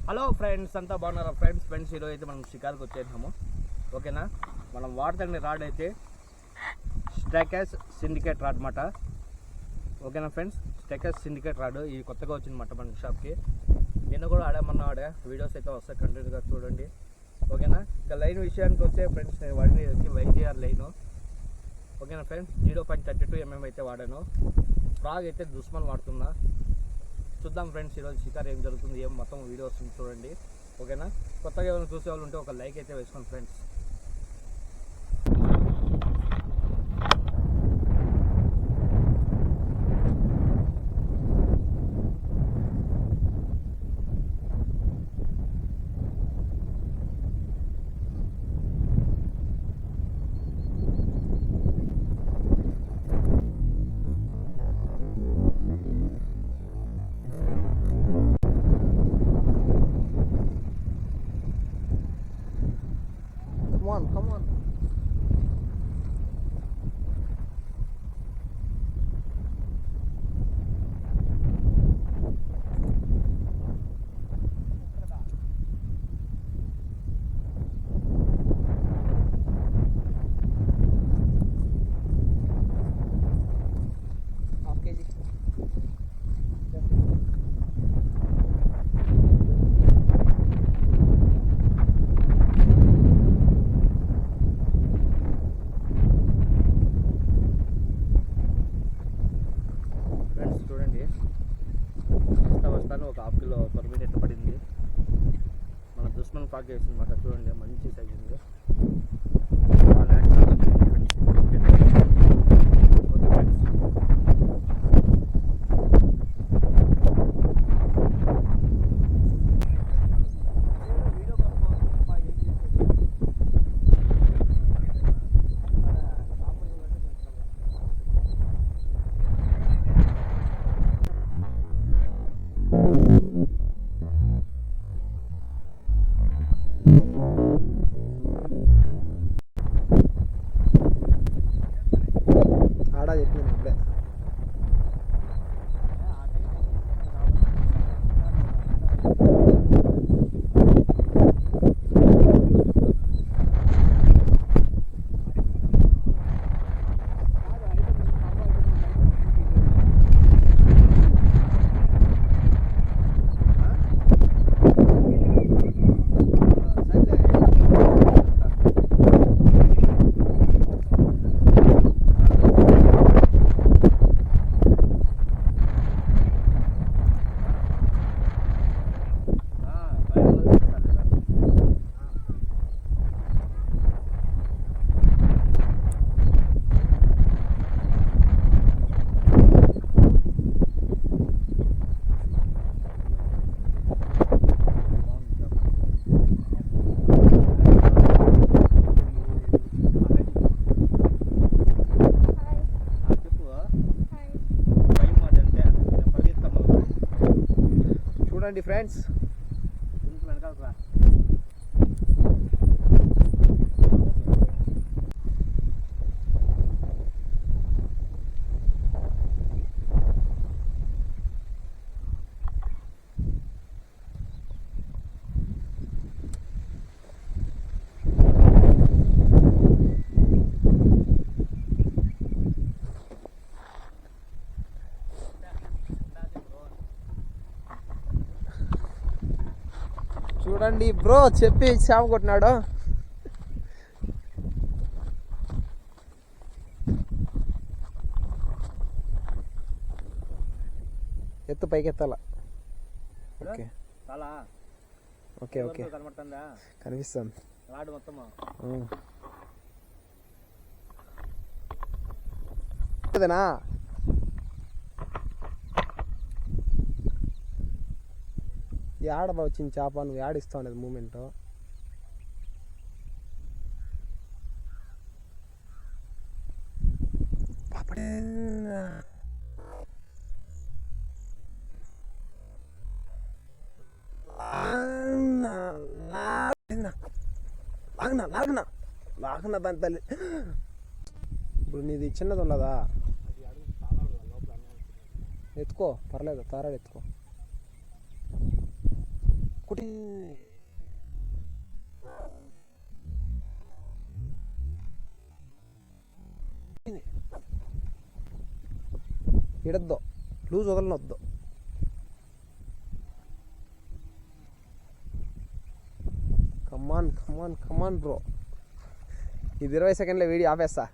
Hello friends, అంతా బాగున్నారా friends ఈరోజు అయితే మనం షికార్కి వచ్చేసాము. ఓకేనా, మనం వాడుతున్న రాడ్ అయితే స్ట్రైకర్స్ సిండికేట్ రాడ్ అన్నమాట. ఓకేనా ఫ్రెండ్స్, స్ట్రైకర్స్ సిండికేట్ రాడ్ ఇది కొత్తగా వచ్చిందన్నమాట మన షాప్కి. నిన్న కూడా ఆడే వీడియోస్ అయితే వస్తాయి, కంటిన్యూగా చూడండి. ఓకేనా, ఇంకా లైన్ విషయానికి వచ్చే ఫ్రెండ్స్, నేను వాడిని వచ్చి వైజీఆర్ లైను. ఓకేనా ఫ్రెండ్స్, 0.32 mm అయితే వాడాను. ఫ్రాగ్ అయితే దుస్మన్ వాడుతున్నా. చూద్దాం ఫ్రెండ్స్, ఈరోజు షికార్ ఏం జరుగుతుంది, ఏం మొత్తం వీడియో వస్తుంది చూడండి. ఓకేనా, కొత్తగా ఏమైనా చూసే వాళ్ళు ఉంటే ఒక లైక్ అయితే వేసుకోండి friends. Come on. Half kg. చూడండి, వస్తాను ఒక హాఫ్ కిలో పర్మిట్ అయితే పడింది. మన దుస్మన్ ఫ్రాగ్ వేసింది అన్నమాట. చూడండి, మంచి సైజ్ ఉంది. ఆడా చెప్పిన అప్పుడే చూడండి ఫ్రెండ్స్. చూడండి బ్రో, చెప్పి చేప కొట్టినాడు. ఎత్తు పైకి ఎత్తాల. ఓకే ఓకే ఓకే, కనిపిస్తుంది రాడ్ మొత్తం. అదేనా యాడ వచ్చింది చేప, నువ్వు యాడిస్తావు అనేది మూమెంట్. లాగనా దాని తల్లి. ఇప్పుడు నీది చిన్నది ఉన్నదా, ఎత్తుకో పర్లేదు, తారాడు ఎత్తుకో. ఇడద్దు, లూజ్ వదలనొద్దు. కమాన్ కమాన్ కమాన్ బ్రో. ఇది 20 సెకండ్ల వీడియో ఆపేస్తా.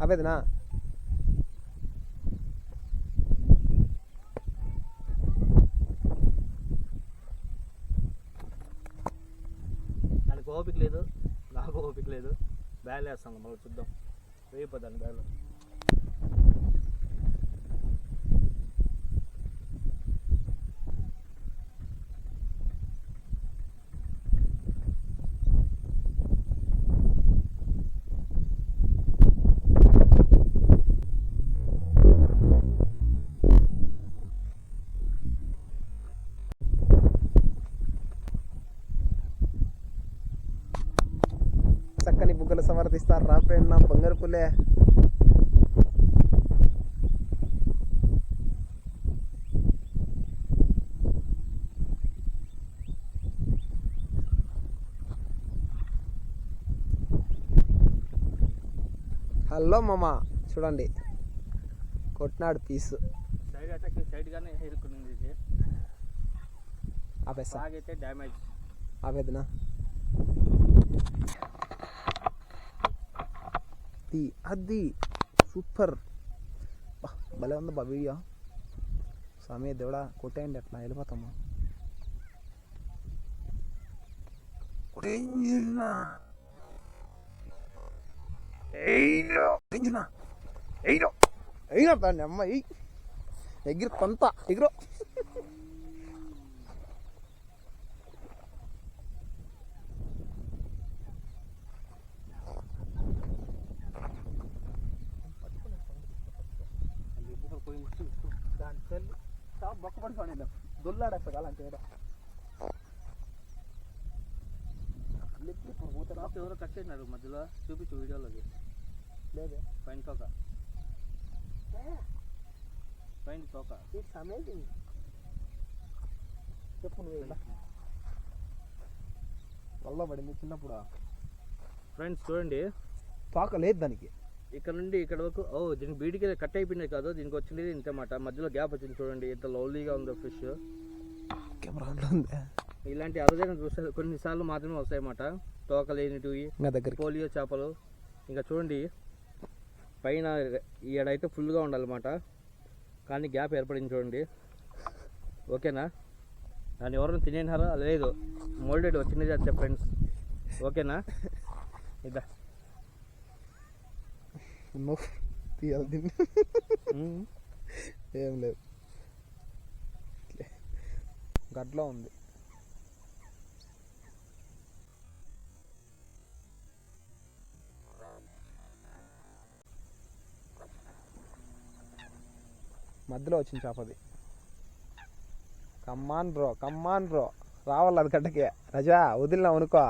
ఆపేదినా? నాకు ఓపిక లేదు, నాకు ఓపిక లేదు. బ్యాల్ వేస్తాం, మళ్ళీ చూద్దాం. వేయిపోద్దాను బ్యాల్. చక్కని బుగ్గలు సమర్థిస్తారు రాపేడు నా బంగారు పుల్లే. హలో మామ, చూడండి కొట్టినాడు పీసు. సైడ్ అటాక్ సైడ్గానే ఇరుక్కునింది ఇది. ఆపేస్తా. బాగైతే డ్యామేజ్. ఆపేదినా? అది సూపర్. భలే ఉంది బా వీడియో. సమయ దేవుడా కొట్టేయండి, అట్లా వెళ్ళిపోతాము. దాన్ని అమ్మాయి ఎగిరి కొంత ఎగిరో. దాని చెల్లి బొక్క పడిపోయి దొల్లాడేస్తా అలాంటి ఎవరో కట్ చేసినారు మధ్యలో, చూపించు వీడియోలోకి. లేదే పైన తోక, పైన తోక. It's amazing. చెప్పు నువ్వు వల్ల పడింది చిన్నప్పుడు. ఫ్రెండ్స్ చూడండి, తోక లేదు దానికి. ఇక్కడ నుండి ఇక్కడ వరకు. దీనికి బీడికి కట్ అయిపోయినాయి కాదు, దీనికి వచ్చింది ఇంతమాట. మధ్యలో గ్యాప్ వచ్చింది చూడండి, ఎంత లవ్లీగా ఉందో ఫిష్. కెమెరా ఉంది. ఇలాంటి అరుదైన దృశ్యాలు కొన్నిసార్లు మాత్రమే వస్తాయన్నమాట. తోక లేనిటివి, పోలియో చేపలు. ఇంకా చూడండి పైన ఈడైతే ఫుల్గా ఉండాలన్నమాట, కానీ గ్యాప్ ఏర్పడింది చూడండి. ఓకేనా? దాన్ని ఎవరైనా తినేనారా? లేదు, మోల్డెడ్ వచ్చినది అంతే ఫ్రెండ్స్. ఓకేనా? ఇదా తీయాలి ఏం లేదు, గడ్లో ఉంది. మధ్యలో వచ్చింది చేపది. కమ్మాన్ బ్రో, కమ్మాన్ బ్రో, రావాలి అది గడ్డకి. రజా వదిలినా అనుకో.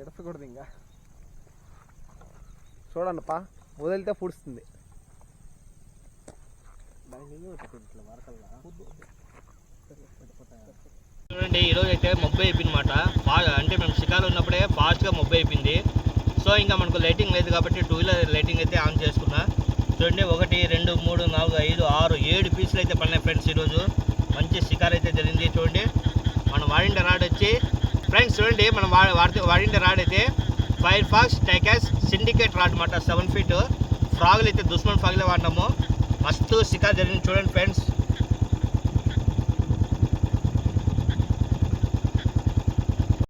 ఎడసకూడదు ఇంకా. చూడండి పా, వదిలితే పుడుస్తుంది. చూడండి ఈరోజు అయితే మబ్బు అయిపోయిందన్నమాట. బాగా అంటే మేము షికారు ఉన్నప్పుడే ఫాస్ట్గా మబ్బు అయిపోయింది. సో ఇంకా మనకు లైటింగ్ లేదు కాబట్టి 2 వీలర్ లైటింగ్ అయితే ఆన్ చేసుకున్నా. చూడండి 1 2 3 4 5 6 7 పీసులు అయితే పడినాయి ఫ్రెండ్స్. ఈరోజు మంచి షికారు అయితే జరిగింది. చూడండి మనం వాడిండే రాడ్ వచ్చి ఫ్రెండ్స్, చూడండి మనం వాడిండే రాడ్ అయితే ఫైర్ ఫాక్స్ టైకాస్ సిండికేట్ రాడ్ అనమాట. 7 ఫీట్ ఫ్రాగులు అయితే దుష్మన్ ఫ్రాగులే వాడినాము. మస్తు షికారు జరిగింది చూడండి ఫ్రెండ్స్.